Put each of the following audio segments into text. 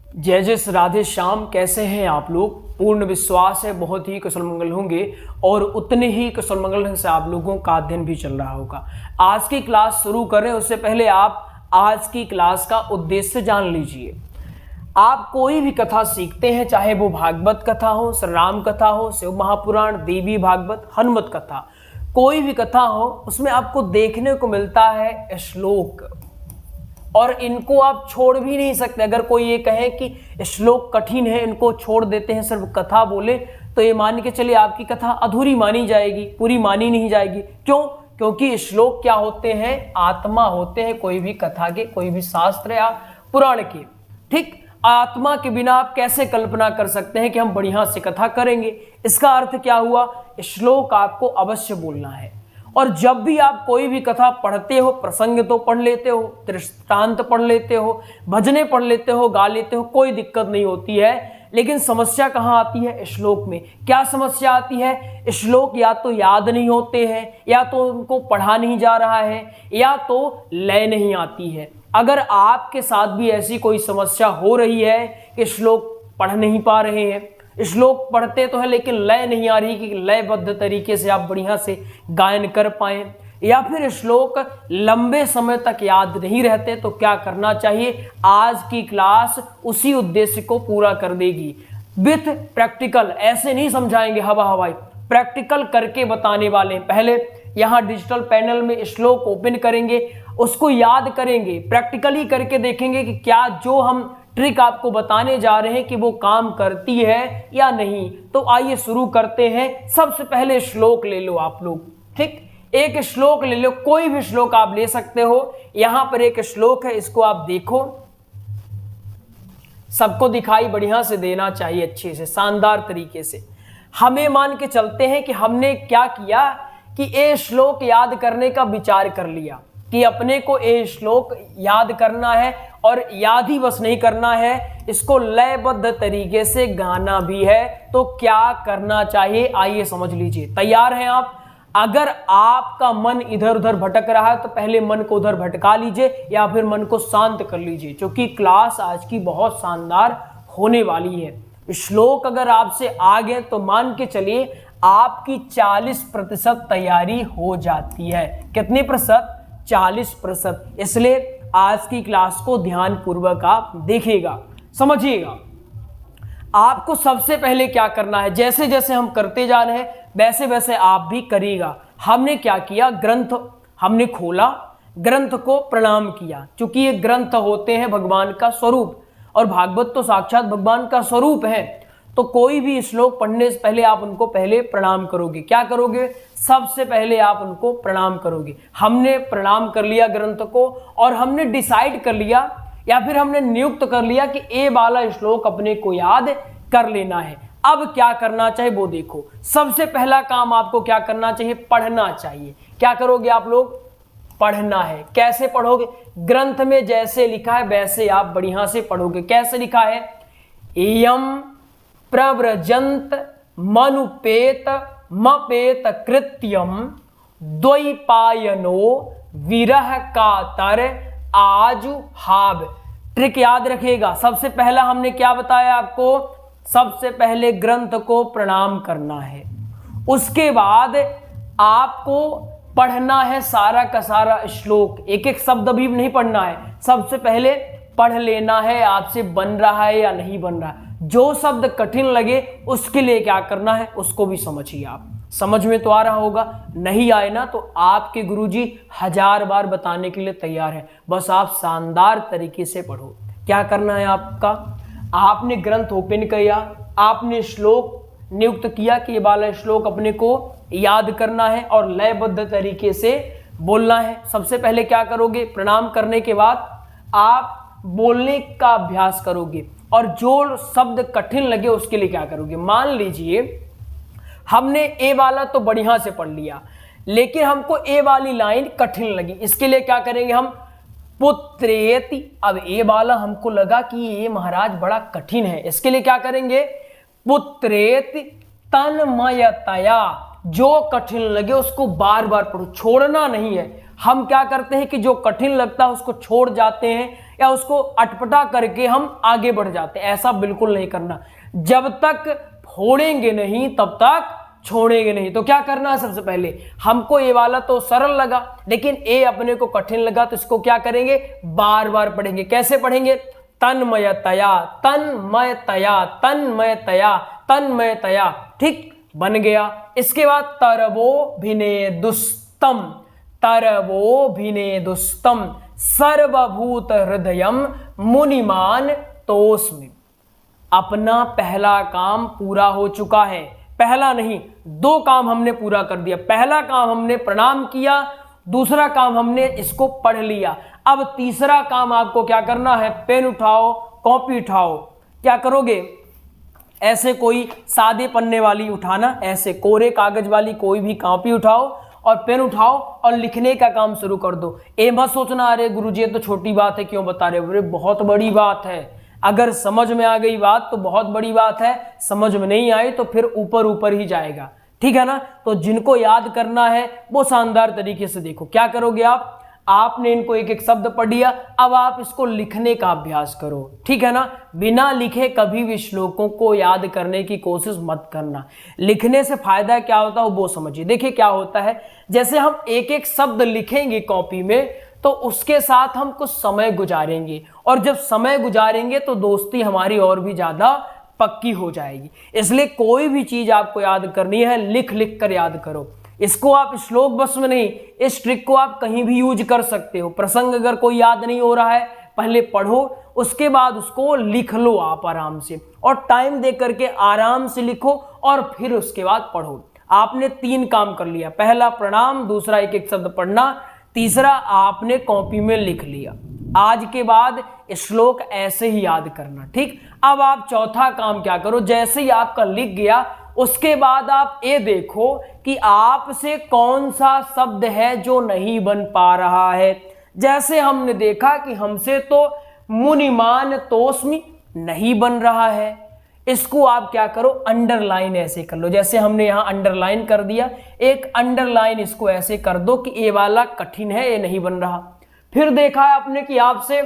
जय जय श्री राधे श्याम। कैसे हैं आप लोग? पूर्ण विश्वास है बहुत ही कुशल मंगल होंगे और उतने ही कुशल मंगल ढंग से आप लोगों का अध्ययन भी चल रहा होगा। आज की क्लास शुरू करें उससे पहले आप आज की क्लास का उद्देश्य जान लीजिए। आप कोई भी कथा सीखते हैं, चाहे वो भागवत कथा हो, श्री राम कथा हो, शिव महापुराण, देवी भागवत, हनुमत कथा, कोई भी कथा हो, उसमें आपको देखने को मिलता है श्लोक, और इनको आप छोड़ भी नहीं सकते। अगर कोई ये कहे कि श्लोक कठिन है, इनको छोड़ देते हैं, सिर्फ कथा बोले, तो ये मान के चलिए आपकी कथा अधूरी मानी जाएगी, पूरी मानी नहीं जाएगी। क्यों? क्योंकि श्लोक क्या होते हैं? आत्मा होते हैं कोई भी कथा के, कोई भी शास्त्र या पुराण के। ठीक, आत्मा के बिना आप कैसे कल्पना कर सकते हैं कि हम बढ़िया से कथा करेंगे? इसका अर्थ क्या हुआ? श्लोक आपको अवश्य बोलना है। और जब भी आप कोई भी कथा पढ़ते हो, प्रसंग तो पढ़ लेते हो, दृष्टांत पढ़ लेते हो, भजने पढ़ लेते हो, गा लेते हो, कोई दिक्कत नहीं होती है। लेकिन समस्या कहाँ आती है? श्लोक में। क्या समस्या आती है? श्लोक या तो याद नहीं होते हैं, या तो उनको पढ़ा नहीं जा रहा है, या तो लय नहीं आती है। अगर आपके साथ भी ऐसी कोई समस्या हो रही है कि श्लोक पढ़ नहीं पा रहे हैं, श्लोक पढ़ते तो है लेकिन लय नहीं आ रही कि लयबद्ध तरीके से आप बढ़िया से गायन कर पाएं, या फिर श्लोक लंबे समय तक याद नहीं रहते, तो क्या करना चाहिए? आज की क्लास उसी उद्देश्य को पूरा कर देगी। विथ प्रैक्टिकल, ऐसे नहीं समझाएंगे हवा हवाई, प्रैक्टिकल करके बताने वाले। पहले यहाँ डिजिटल पैनल में श्लोक ओपन करेंगे, उसको याद करेंगे, प्रैक्टिकली करके देखेंगे कि क्या जो हम ट्रिक आपको बताने जा रहे हैं कि वो काम करती है या नहीं। तो आइए शुरू करते हैं। सबसे पहले श्लोक ले लो आप लोग। ठीक, एक श्लोक ले लो, कोई भी श्लोक आप ले सकते हो। यहां पर एक श्लोक है, इसको आप देखो, सबको दिखाई बढ़िया से देना चाहिए, अच्छे से, शानदार तरीके से। हमें मान के चलते हैं कि हमने क्या किया कि ये श्लोक याद करने का विचार कर लिया कि अपने को ये श्लोक याद करना है, और याद ही बस नहीं करना है, इसको लयबद्ध तरीके से गाना भी है। तो क्या करना चाहिए? आइए समझ लीजिए। तैयार हैं आप? अगर आपका मन इधर उधर भटक रहा है तो पहले मन को उधर भटका लीजिए, या फिर मन को शांत कर लीजिए, क्योंकि क्लास आज की बहुत शानदार होने वाली है। श्लोक अगर आपसे आ गए तो मान के चलिए आपकी 40% तैयारी हो जाती है। कितनी प्रतिशत? 40%। इसलिए आज की क्लास को ध्यान पूर्वक आप देखिएगा, समझिएगा। आपको सबसे पहले क्या करना है, जैसे जैसे हम करते जा रहे हैं वैसे वैसे आप भी करिएगा। हमने क्या किया? ग्रंथ हमने खोला, ग्रंथ को प्रणाम किया, क्योंकि ये ग्रंथ होते हैं भगवान का स्वरूप, और भागवत तो साक्षात भगवान का स्वरूप है। तो कोई भी श्लोक पढ़ने से पहले आप उनको पहले प्रणाम करोगे। क्या करोगे? सबसे पहले आप उनको प्रणाम करोगे। हमने प्रणाम कर लिया ग्रंथ को, और हमने डिसाइड कर लिया या फिर हमने नियुक्त कर लिया कि ये वाला श्लोक अपने को याद कर लेना है। अब क्या करना चाहिए वो देखो। सबसे पहला काम आपको क्या करना चाहिए? पढ़ना चाहिए। क्या करोगे आप लोग? पढ़ना है। कैसे पढ़ोगे? ग्रंथ में जैसे लिखा है वैसे आप बढ़िया से पढ़ोगे। कैसे लिखा है? यम प्रव्रजंत मनुपेत मपेत कृत्यम द्वैपायनो विरह कातर आजु हाव। ट्रिक याद रखिएगा। सबसे पहला हमने क्या बताया आपको? सबसे पहले ग्रंथ को प्रणाम करना है, उसके बाद आपको पढ़ना है सारा का सारा श्लोक, एक एक शब्द भी नहीं पढ़ना है। सबसे पहले पढ़ लेना है आपसे बन रहा है या नहीं बन रहा है। जो शब्द कठिन लगे उसके लिए क्या करना है उसको भी समझिए आप। समझ में तो आ रहा होगा, नहीं आए ना तो आपके गुरुजी 1000 बार बताने के लिए तैयार है, बस आप शानदार तरीके से पढ़ो। क्या करना है आपका? आपने ग्रंथ ओपन किया, आपने श्लोक नियुक्त किया कि ये वाला श्लोक अपने को याद करना है और लयबद्ध तरीके से बोलना है। सबसे पहले क्या करोगे? प्रणाम करने के बाद आप बोलने का अभ्यास करोगे, और जो शब्द कठिन लगे उसके लिए क्या करोगे? मान लीजिए हमने ए वाला तो बढ़िया से पढ़ लिया, लेकिन हमको ए वाली लाइन कठिन लगी, इसके लिए क्या करेंगे हम? पुत्रेति। अब ए वाला हमको लगा कि ये महाराज बड़ा कठिन है, इसके लिए क्या करेंगे? पुत्रेति तन्मयतया। जो कठिन लगे उसको बार बार पढ़ो, छोड़ना नहीं है। हम क्या करते हैं कि जो कठिन लगता है उसको छोड़ जाते हैं, या उसको अटपटा करके हम आगे बढ़ जाते हैं। ऐसा बिल्कुल नहीं करना। जब तक फोड़ेंगे नहीं तब तक छोड़ेंगे नहीं। तो क्या करना है, सबसे पहले हमको ये वाला तो सरल लगा लेकिन ए अपने को कठिन लगा, तो इसको क्या करेंगे, बार बार पढ़ेंगे। कैसे पढ़ेंगे, तन्मयतया तन्मयतया तन्मयतया तन्मयतया। ठीक, बन गया। इसके बाद तरवोभिनेदुस्तम तरवोभिनेदुस्तम सर्वभूत हृदयम मुनिमान तोस्मि। अपना पहला काम पूरा हो चुका है। पहला नहीं, 2 काम हमने पूरा कर दिया। पहला काम हमने प्रणाम किया, दूसरा काम हमने इसको पढ़ लिया। अब तीसरा काम आपको क्या करना है, पेन उठाओ, कॉपी उठाओ। क्या करोगे, ऐसे कोई सादे पन्ने वाली उठाना, ऐसे कोरे कागज वाली कोई भी कॉपी उठाओ और पेन उठाओ और लिखने का काम शुरू कर दो। ये मत सोचना अरे गुरुजी ये तो छोटी बात है क्यों बता रहे हो, अरे बहुत बड़ी बात है। अगर समझ में आ गई बात तो बहुत बड़ी बात है, समझ में नहीं आई तो फिर ऊपर ऊपर ही जाएगा। ठीक है ना। तो जिनको याद करना है वो शानदार तरीके से देखो। क्या करोगे आप, आपने इनको एक एक शब्द पढ़ लिया, अब आप इसको लिखने का अभ्यास करो। ठीक है ना। बिना लिखे कभी भी श्लोकों को याद करने की कोशिश मत करना। लिखने से फायदा क्या होता है वो समझिए। देखिए क्या होता है, जैसे हम एक एक शब्द लिखेंगे कॉपी में तो उसके साथ हम कुछ समय गुजारेंगे, और जब समय गुजारेंगे तो दोस्ती हमारी और भी ज्यादा पक्की हो जाएगी। इसलिए कोई भी चीज आपको याद करनी है लिख लिख कर याद करो। इसको आप श्लोक बस में नहीं, इस ट्रिक को आप कहीं भी यूज कर सकते हो। प्रसंग अगर कोई याद नहीं हो रहा है, पहले पढ़ो, उसके बाद उसको लिख लो आप आराम से, और टाइम दे करके आराम से लिखो और फिर उसके बाद पढ़ो। आपने 3 काम कर लिया, पहला प्रणाम, दूसरा एक एक शब्द पढ़ना, तीसरा आपने कॉपी में लिख लिया। आज के बाद श्लोक ऐसे ही याद करना। ठीक, अब आप चौथा काम क्या करो, जैसे ही आपका लिख गया उसके बाद आप ये देखो कि आपसे कौन सा शब्द है जो नहीं बन पा रहा है। जैसे हमने देखा कि हमसे तो मुनिमान तोस्मि नहीं बन रहा है, इसको आप क्या करो, अंडरलाइन ऐसे कर लो। जैसे हमने यहां अंडरलाइन कर दिया, एक अंडरलाइन इसको ऐसे कर दो कि ये वाला कठिन है, ये नहीं बन रहा। फिर देखा है आपने कि आपसे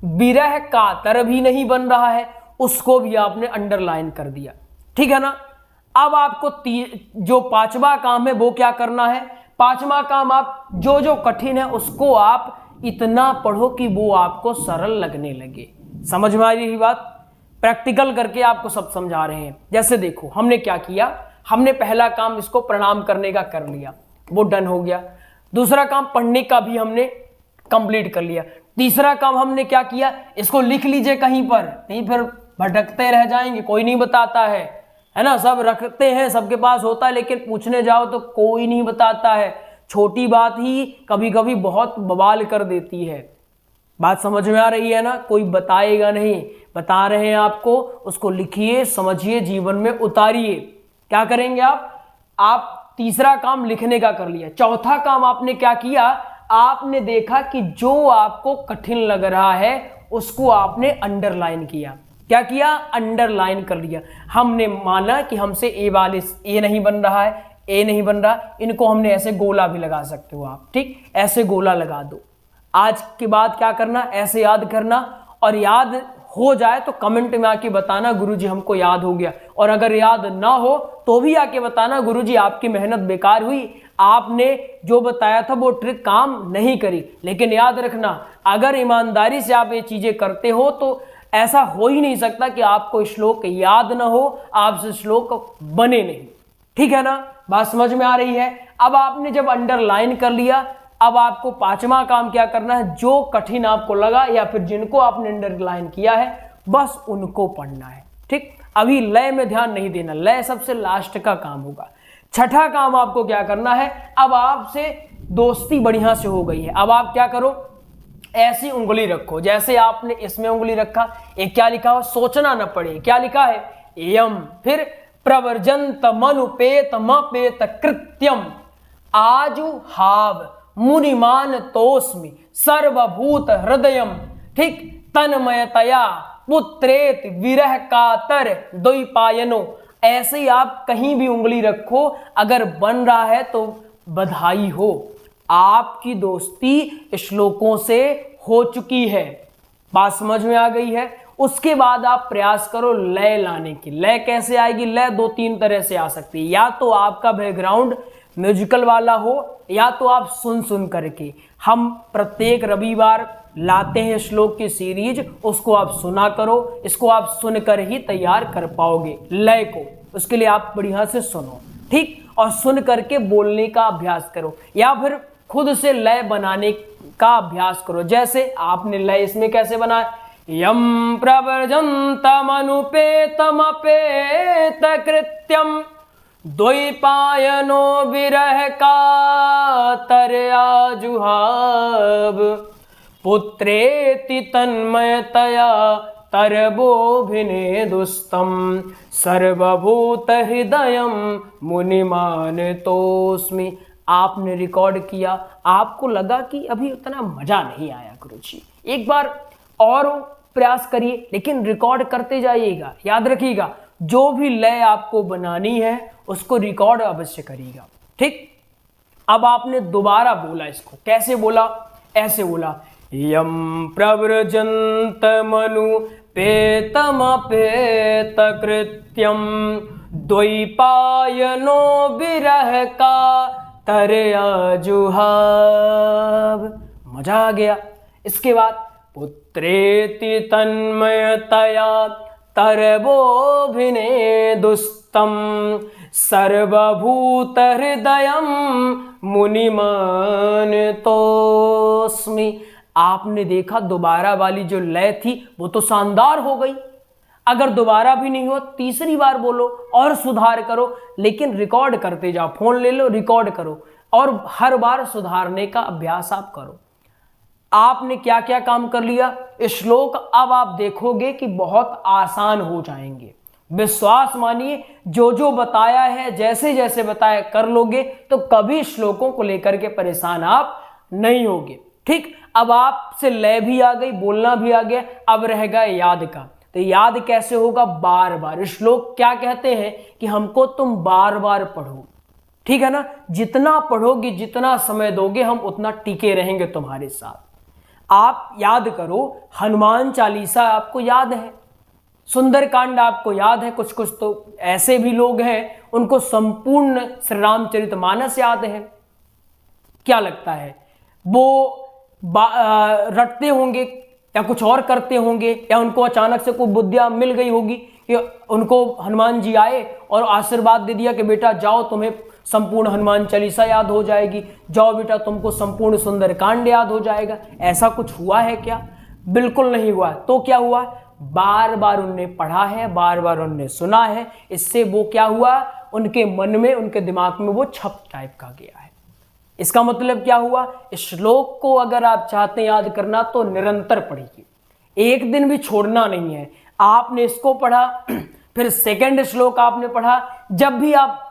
विरह कातर भी नहीं बन रहा है, उसको भी आपने अंडरलाइन कर दिया। ठीक है ना। अब आपको जो 5वां काम है वो क्या करना है, 5वां काम आप जो जो कठिन है उसको आप इतना पढ़ो कि वो आपको सरल लगने लगे। समझ में आ रही बात, प्रैक्टिकल करके आपको सब समझा रहे हैं। जैसे देखो हमने क्या किया, हमने पहला काम इसको प्रणाम करने का कर लिया, वो डन हो गया। दूसरा काम पढ़ने का भी हमने कंप्लीट कर लिया। तीसरा काम हमने क्या किया, इसको लिख लीजिए कहीं पर, नहीं फिर भटकते रह जाएंगे, कोई नहीं बताता है ना। सब रखते हैं, सबके पास होता है, लेकिन पूछने जाओ तो कोई नहीं बताता है। छोटी बात ही कभी कभी बहुत बवाल कर देती है। बात समझ में आ रही है ना, कोई बताएगा नहीं, बता रहे हैं आपको, उसको लिखिए, समझिए, जीवन में उतारिए। क्या करेंगे आप तीसरा काम लिखने का कर लिया। चौथा काम आपने क्या किया, आपने देखा कि जो आपको कठिन लग रहा है उसको आपने अंडरलाइन किया। क्या किया, अंडरलाइन कर लिया। हमने माना कि हमसे ए नहीं बन रहा है, ए नहीं बन रहा, इनको हमने ऐसे गोला भी लगा सकते हो आप। ठीक, ऐसे गोला लगा दो। आज के बाद क्या करना, ऐसे याद करना, और याद हो जाए तो कमेंट में आके बताना गुरुजी हमको याद हो गया, और अगर याद ना हो तो भी आके बताना गुरुजी आपकी मेहनत बेकार हुई, आपने जो बताया था वो ट्रिक काम नहीं करी। लेकिन याद रखना, अगर ईमानदारी से आप ये चीजें करते हो तो ऐसा हो ही नहीं सकता कि आपको श्लोक याद ना हो, आपसे श्लोक बने नहीं। ठीक है ना, बात समझ में आ रही है। अब आपने जब अंडरलाइन कर लिया, अब आपको 5वां काम क्या करना है, जो कठिन आपको लगा या फिर जिनको आपने अंडरलाइन किया है बस उनको पढ़ना है। ठीक, अभी लय में ध्यान नहीं देना, लय सबसे लास्ट का काम होगा। 6ठा काम आपको क्या करना है, अब आपसे दोस्ती बढ़िया से हो गई है, अब आप क्या करो, ऐसी उंगली रखो जैसे आपने इसमें उंगली रखा। एक क्या लिखा हो, सोचना न पड़े, क्या लिखा है, यम, फिर प्रवर्जंत मनुपेत मपेत कृत्यम आजु हाव मुनिमान तोस्मि सर्वभूत हृदयम। ठीक, तन्मयतया पुत्रेत विरह कातर द्वैपायनो। ऐसे ही आप कहीं भी उंगली रखो, अगर बन रहा है तो बधाई हो, आपकी दोस्ती श्लोकों से हो चुकी है। बात समझ में आ गई है। उसके बाद आप प्रयास करो लय लाने की। लय कैसे आएगी? लय 2-3 तरह से आ सकती है, या तो आपका बैकग्राउंड म्यूजिकल वाला हो, या तो आप सुन सुन करके। हम प्रत्येक रविवार लाते हैं श्लोक की सीरीज, उसको आप सुना करो। इसको आप सुनकर ही तैयार कर पाओगे लय को। उसके लिए आप बढ़िया से सुनो, ठीक, और सुन करके बोलने का अभ्यास करो, या फिर खुद से लय बनाने का अभ्यास करो। जैसे आपने लय इसमें कैसे बनाया? यम प्रव्रजन्तमनुपेतमपेत कृत्यम द्वैपायनो विरह कातरया जुहाव पुत्रेति तन्मयतया तरबोभिनेदुस्तं सर्वभूत हृदयं मुनिमानतोस्मि। आपने रिकॉर्ड किया, आपको लगा कि अभी उतना मजा नहीं आया गुरुजी, एक बार और प्रयास करिए, लेकिन रिकॉर्ड करते जाइएगा। याद रखिएगा, जो भी लय आपको बनानी है उसको रिकॉर्ड अवश्य करिएगा, ठीक। अब आपने दोबारा बोला इसको, कैसे बोला? ऐसे बोला, यम प्रव्रजंत मनु पेतमपेत कृत्यम द्वैपायनो विरह का तरया जुहाव। मजा आ गया। इसके बाद पुत्रेति तन्मयतया तरबोभिनेदुस्तं सर्वभूत हृदयं मुनिमानतोस्मि। आपने देखा दोबारा वाली जो लय थी वो तो शानदार हो गई। अगर दोबारा भी नहीं हो, तीसरी बार बोलो और सुधार करो, लेकिन रिकॉर्ड करते जाओ। फोन ले लो, रिकॉर्ड करो, और हर बार सुधारने का अभ्यास आप करो। आपने क्या क्या काम कर लिया? श्लोक अब आप देखोगे कि बहुत आसान हो जाएंगे। विश्वास मानिए, जो जो बताया है, जैसे जैसे बताया कर लोगे तो कभी श्लोकों को लेकर के परेशान आप नहीं होगे, ठीक। अब आपसे लय भी आ गई, बोलना भी आ गया, अब रह गया याद का। तो याद कैसे होगा? बार बार। श्लोक क्या कहते हैं कि हमको तुम बार बार पढ़ो, ठीक है ना। जितना पढ़ोगे, जितना समय दोगे, हम उतना टिके रहेंगे तुम्हारे साथ। आप याद करो, हनुमान चालीसा आपको याद है, सुंदरकांड आपको याद है, कुछ कुछ तो ऐसे भी लोग हैं उनको संपूर्ण श्री रामचरितमानस याद है। क्या लगता है वो रटते होंगे या कुछ और करते होंगे, या उनको अचानक से कोई बुद्धियां मिल गई होगी कि उनको हनुमान जी आए और आशीर्वाद दे दिया कि बेटा जाओ, तुम्हें संपूर्ण हनुमान चालीसा याद हो जाएगी, जाओ बेटा तुमको संपूर्ण सुंदरकांड याद हो जाएगा। ऐसा कुछ हुआ है क्या? बिल्कुल नहीं हुआ। तो क्या हुआ? बार बार उनने पढ़ा है, बार बार उनने सुना है, इससे वो क्या हुआ? उनके मन में, उनके दिमाग में वो छप टाइप का गया है। इसका मतलब क्या हुआ? इस श्लोक को अगर आप चाहते हैं याद करना तो निरंतर पढ़िए, एक दिन भी छोड़ना नहीं है। आपने इसको पढ़ा, फिर सेकंड श्लोक आपने पढ़ा, जब भी आप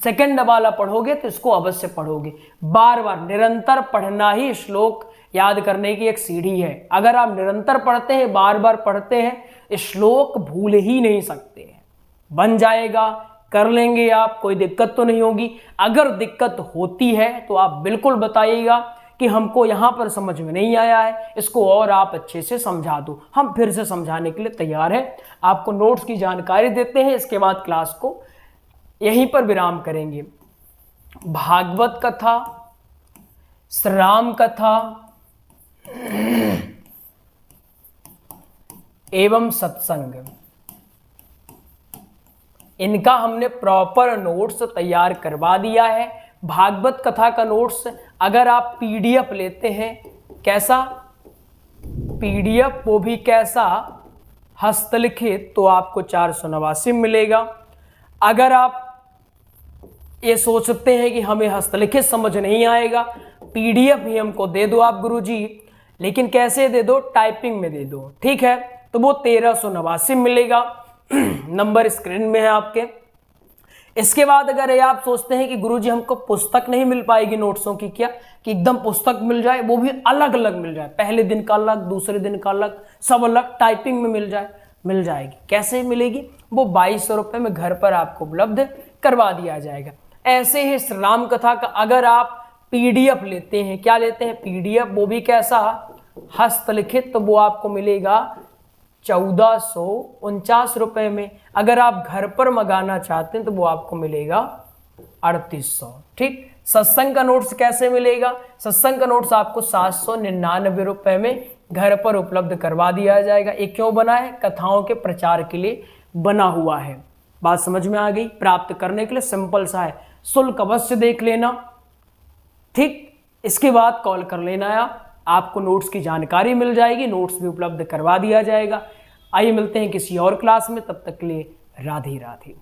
सेकंड वाला पढ़ोगे तो इसको अवश्य पढ़ोगे। बार बार निरंतर पढ़ना ही श्लोक याद करने की एक सीढ़ी है। अगर आप निरंतर पढ़ते हैं, बार बार पढ़ते हैं, श्लोक भूल ही नहीं सकते हैं। बन जाएगा, कर लेंगे आप, कोई दिक्कत तो नहीं होगी। अगर दिक्कत होती है तो आप बिल्कुल बताइएगा कि हमको यहाँ पर समझ में नहीं आया है, इसको और आप अच्छे से समझा दो। हम फिर से समझाने के लिए तैयार हैं। आपको नोट्स की जानकारी देते हैं, इसके बाद क्लास को यहीं पर विराम करेंगे। भागवत कथा, श्री राम कथा एवं सत्संग, इनका हमने प्रॉपर नोट्स तैयार करवा दिया है। भागवत कथा का नोट्स अगर आप पीडीएफ लेते हैं, कैसा पीडीएफ, वो भी कैसा हस्तलिखित, तो आपको 489 मिलेगा। अगर आप ये सोचते हैं कि हमें हस्तलिखित समझ नहीं आएगा, पीडीएफ ही हमको दे दो आप गुरुजी, लेकिन कैसे दे दो? टाइपिंग में दे दो, ठीक है। तो वो 1389 मिलेगा, नंबर स्क्रीन में है आपके। इसके बाद अगर ये आप सोचते हैं कि गुरुजी हमको पुस्तक नहीं मिल पाएगी नोट्सों की, क्या कि एकदम पुस्तक मिल जाए, वो भी अलग अलग मिल जाए, पहले दिन का अलग, दूसरे दिन का अलग, सब अलग टाइपिंग में मिल जाए, मिल जाएगी। कैसे मिलेगी? वो 2200 रुपये में घर पर आपको उपलब्ध करवा दिया जाएगा। ऐसे ही श्री राम कथा का अगर आप पीडीएफ लेते हैं, क्या लेते हैं? पीडीएफ, वो भी कैसा हस्तलिखित तो वो आपको मिलेगा 1449 रुपए में। अगर आप घर पर मंगाना चाहते हैं तो वो आपको मिलेगा 3800। ठीक, सत्संग का नोट्स कैसे मिलेगा? सत्संग का नोट्स आपको 799 रुपए में घर पर उपलब्ध करवा दिया जाएगा। ये क्यों बना है? कथाओं के प्रचार के लिए बना हुआ है। बात समझ में आ गई? प्राप्त करने के लिए सिंपल सा है, शुल्क अवश्य देख लेना। ठीक, इसके बाद कॉल कर लेना आपको नोट्स की जानकारी मिल जाएगी, नोट्स भी उपलब्ध करवा दिया जाएगा। आइए मिलते हैं किसी और क्लास में, तब तक के लिए राधे राधे।